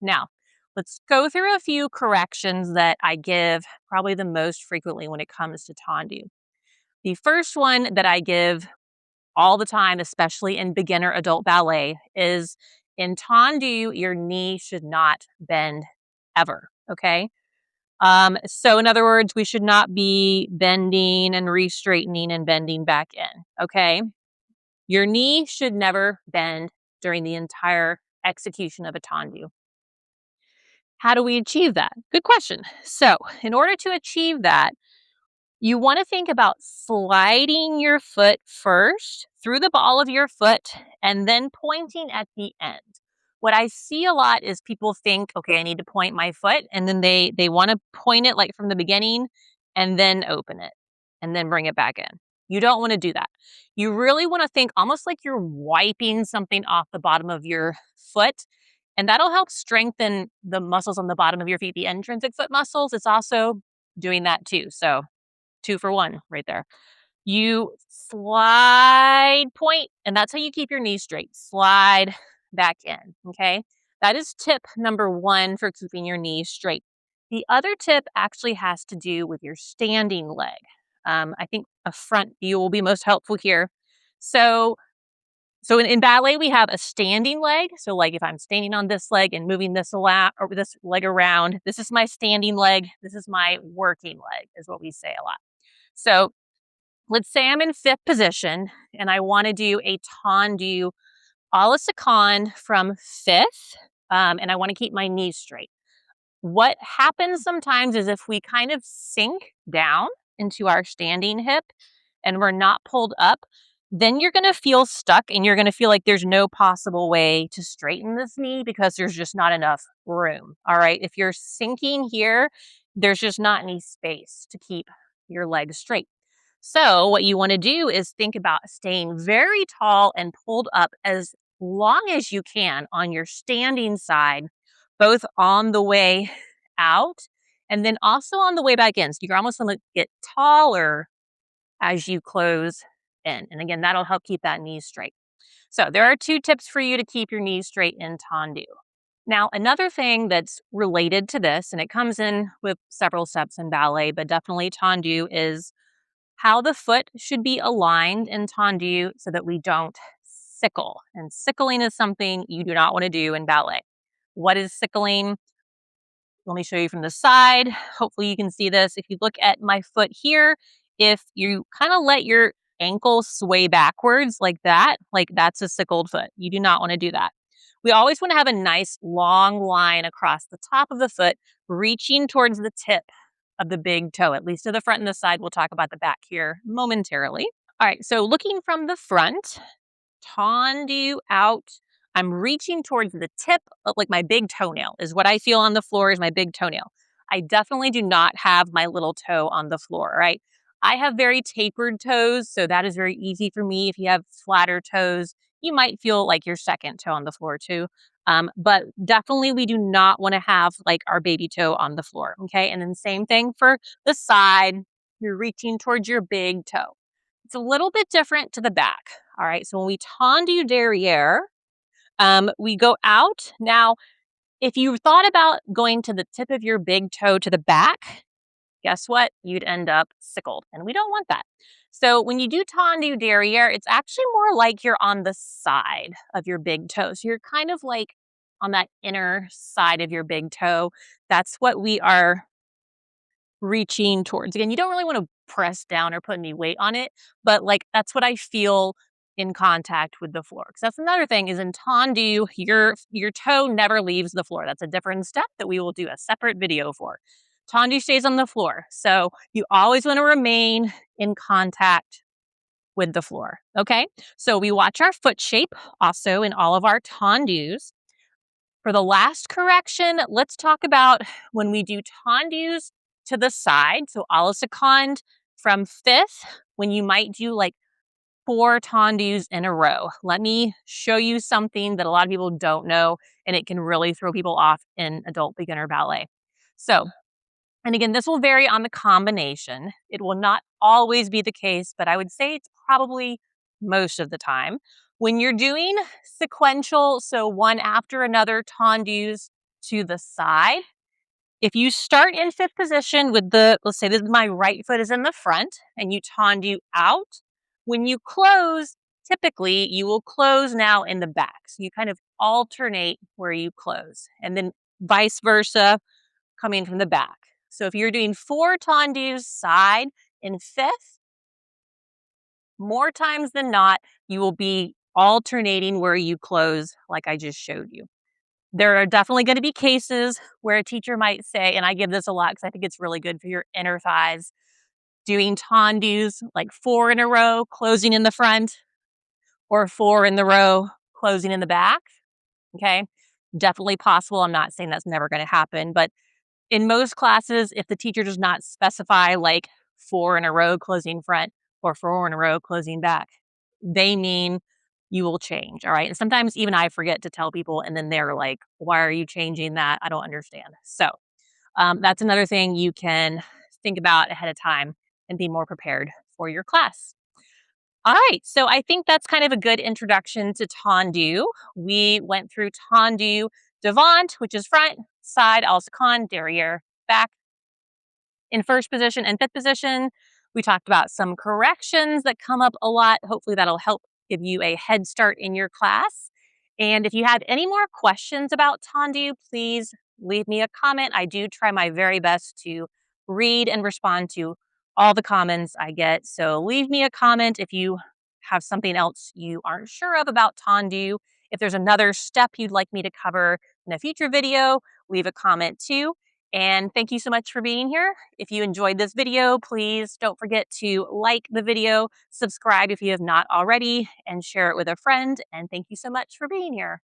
Now, let's go through a few corrections that I give probably the most frequently when it comes to tendu. The first one that I give all the time, especially in beginner adult ballet, is in tendu, your knee should not bend ever, okay? So in other words, we should not be bending and re-straightening and bending back in, okay? Your knee should never bend during the entire execution of a tendu. How do we achieve that? Good question. So in order to achieve that, you want to think about sliding your foot first through the ball of your foot and then pointing at the end. What I see a lot is people think, okay, I need to point my foot, and then they want to point it like from the beginning and then open it and then bring it back in. You don't want to do that. You really want to think almost like you're wiping something off the bottom of your foot, and that'll help strengthen the muscles on the bottom of your feet, the intrinsic foot muscles. It's also doing that too. So 2 for 1 right there. You slide, point, and that's how you keep your knees straight. Slide back in, okay? That is tip number 1 for keeping your knees straight. The other tip actually has to do with your standing leg. I think a front view will be most helpful here. So in ballet, we have a standing leg. So like if I'm standing on this leg and moving this leg around, this is my standing leg. This is my working leg, is what we say a lot. So let's say I'm in 5th position and I want to do a tendu a la seconde from 5th, and I want to keep my knees straight. What happens sometimes is if we kind of sink down into our standing hip and we're not pulled up, then you're going to feel stuck and you're going to feel like there's no possible way to straighten this knee because there's just not enough room. All right. If you're sinking here, there's just not any space to keep your legs straight. So, what you want to do is think about staying very tall and pulled up as long as you can on your standing side, both on the way out and then also on the way back in. So, you're almost going to get taller as you close in. And again, that'll help keep that knee straight. So, there are 2 tips for you to keep your knees straight in tendu. Now, another thing that's related to this, and it comes in with several steps in ballet, but definitely tendu, is how the foot should be aligned in tendu so that we don't sickle. And sickling is something you do not want to do in ballet. What is sickling? Let me show you from the side. Hopefully you can see this. If you look at my foot here, if you kind of let your ankle sway backwards like that, like that's a sickled foot. You do not want to do that. We always want to have a nice long line across the top of the foot, reaching towards the tip of the big toe, at least to the front and the side. We'll talk about the back here momentarily. All right, so looking from the front, tendu out. I'm reaching towards the tip of like my big toenail is what I feel on the floor is my big toenail. I definitely do not have my little toe on the floor, right? I have very tapered toes, so that is very easy for me. If you have flatter toes, you might feel like your second toe on the floor too. But definitely we do not want to have like our baby toe on the floor, okay? And then same thing for the side. You're reaching towards your big toe. It's a little bit different to the back. All right, so when we tendu derrière, we go out. Now, if you thought about going to the tip of your big toe to the back, guess what? You'd end up sickled, and we don't want that. So when you do tendu derrière, it's actually more like you're on the side of your big toe. So you're kind of like on that inner side of your big toe. That's what we are reaching towards. Again, you don't really want to press down or put any weight on it, but like that's what I feel in contact with the floor. Because that's another thing is in tendu, your toe never leaves the floor. That's a different step that we will do a separate video for. Tendu stays on the floor. So you always want to remain in contact with the floor. Okay. So we watch our foot shape also in all of our tendus. For the last correction, let's talk about when we do tendus to the side. So a la seconde from 5th, when you might do like 4 tendus in a row. Let me show you something that a lot of people don't know, and it can really throw people off in adult beginner ballet. So, and again, this will vary on the combination. It will not always be the case, but I would say it's probably most of the time. When you're doing sequential, so one after another tendus to the side. If you start in fifth position with let's say this, my right foot is in the front and you tendu out, when you close, typically you will close now in the back. So you kind of alternate where you close and then vice versa coming from the back. So if you're doing 4 tendus side in fifth, more times than not, you will be alternating where you close like I just showed you. There are definitely going to be cases where a teacher might say, and I give this a lot because I think it's really good for your inner thighs, doing tendus like 4 in a row, closing in the front, or 4 in the row, closing in the back. Okay. Definitely possible. I'm not saying that's never going to happen, but in most classes, if the teacher does not specify like 4 in a row, closing front, or 4 in a row, closing back, they mean you will change. All right. And sometimes even I forget to tell people, and then they're like, why are you changing that? I don't understand. So that's another thing you can think about ahead of time and be more prepared for your class. All right, so I think that's kind of a good introduction to tendu. We went through tendu devant, which is front, side, seconde, derrière, back. In first position and fifth position, we talked about some corrections that come up a lot. Hopefully that'll help give you a head start in your class. And if you have any more questions about tendu, please leave me a comment. I do try my very best to read and respond to all the comments I get. So leave me a comment if you have something else you aren't sure of about tendu. If there's another step you'd like me to cover in a future video, leave a comment too. And thank you so much for being here. If you enjoyed this video, please don't forget to like the video, subscribe if you have not already, and share it with a friend. And thank you so much for being here.